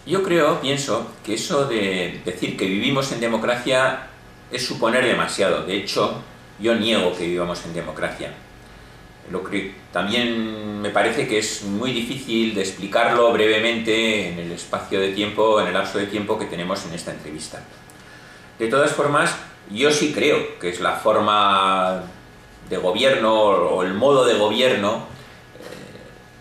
Yo pienso que eso de decir que vivimos en democracia es suponer demasiado. De hecho, yo niego que vivamos en democracia. Lo que también me parece que es muy difícil de explicarlo brevemente en el espacio de tiempo, en el lapso de tiempo que tenemos en esta entrevista. De todas formas, yo sí creo que es la forma de gobierno o el modo de gobierno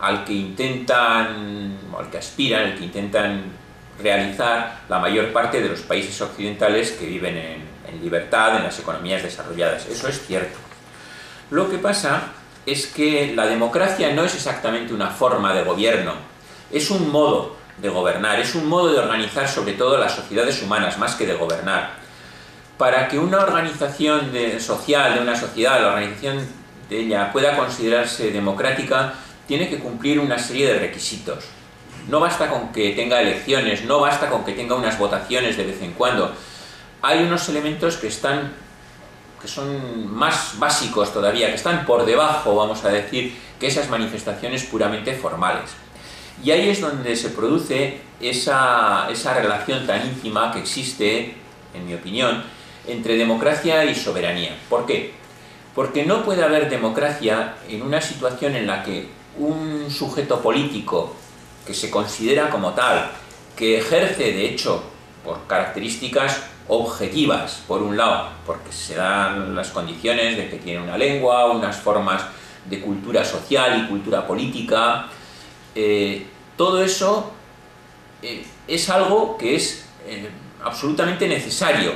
al que intentan, o al que aspiran, al que intentan realizar la mayor parte de los países occidentales que viven en libertad, en las economías desarrolladas. Eso es cierto. Lo que pasa es que la democracia no es exactamente una forma de gobierno, es un modo de gobernar, es un modo de organizar sobre todo las sociedades humanas, más que de gobernar. Para que una organización social de una sociedad, la organización de ella, pueda considerarse democrática, tiene que cumplir una serie de requisitos. No basta con que tenga elecciones, no basta con que tenga unas votaciones de vez en cuando. Hay unos elementos que son más básicos todavía, que están por debajo, vamos a decir, que esas manifestaciones puramente formales. Y ahí es donde se produce esa relación tan íntima que existe, en mi opinión, entre democracia y soberanía. ¿Por qué? Porque no puede haber democracia en una situación en la que un sujeto político que se considera como tal, que ejerce de hecho por características objetivas, por un lado, porque se dan las condiciones de que tiene una lengua, unas formas de cultura social y cultura política, todo eso es algo que es absolutamente necesario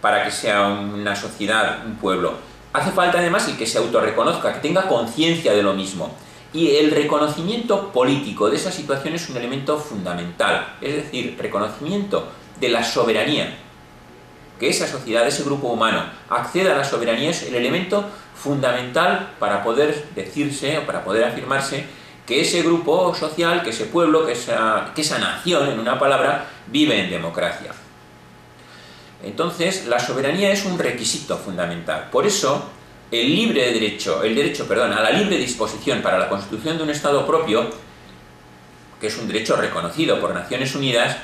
para que sea una sociedad, un pueblo. Hace falta además el que se autorreconozca, que tenga conciencia de lo mismo. Y el reconocimiento político de esa situación es un elemento fundamental, es decir, reconocimiento de la soberanía, que esa sociedad, ese grupo humano acceda a la soberanía es el elemento fundamental para poder decirse o para poder afirmarse que ese grupo social, que ese pueblo, que esa nación, en una palabra, vive en democracia. Entonces, la soberanía es un requisito fundamental. Por eso, el derecho a la libre disposición para la constitución de un Estado propio, que es un derecho reconocido por Naciones Unidas,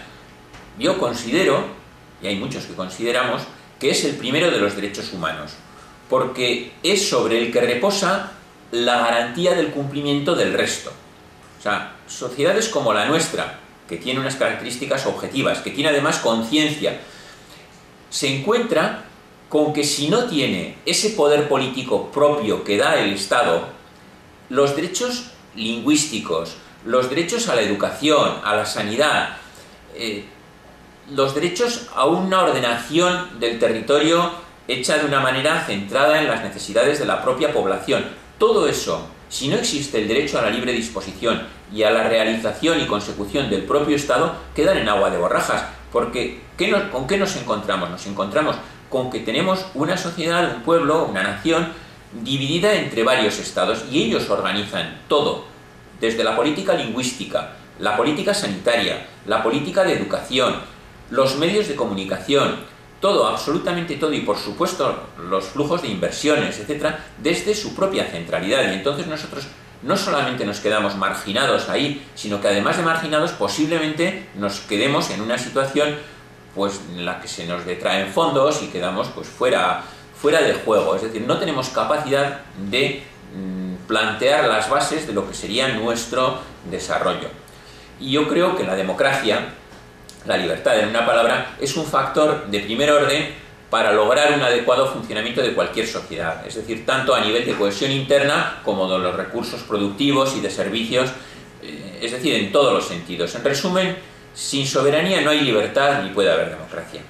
yo considero, y hay muchos que consideramos, que es el primero de los derechos humanos, porque es sobre el que reposa la garantía del cumplimiento del resto. O sea, sociedades como la nuestra, que tiene unas características objetivas, que tiene además conciencia, se encuentra con que si no tiene ese poder político propio que da el Estado, los derechos lingüísticos, los derechos a la educación, a la sanidad, los derechos a una ordenación del territorio hecha de una manera centrada en las necesidades de la propia población, todo eso, si no existe el derecho a la libre disposición y a la realización y consecución del propio Estado, quedan en agua de borrajas, porque ¿con qué nos encontramos? Nos encontramos con que tenemos una sociedad, un pueblo, una nación dividida entre varios estados y ellos organizan todo, desde la política lingüística, la política sanitaria, la política de educación, los medios de comunicación, todo, absolutamente todo, y por supuesto los flujos de inversiones, etcétera, desde su propia centralidad. Y entonces nosotros no solamente nos quedamos marginados ahí, sino que además de marginados posiblemente nos quedemos en una situación pues en la que se nos detraen fondos y quedamos pues fuera de juego, es decir, no tenemos capacidad de plantear las bases de lo que sería nuestro desarrollo. Y yo creo que la democracia, la libertad en una palabra, es un factor de primer orden para lograr un adecuado funcionamiento de cualquier sociedad, es decir, tanto a nivel de cohesión interna como de los recursos productivos y de servicios, es decir, en todos los sentidos. En resumen, sin soberanía no hay libertad ni puede haber democracia.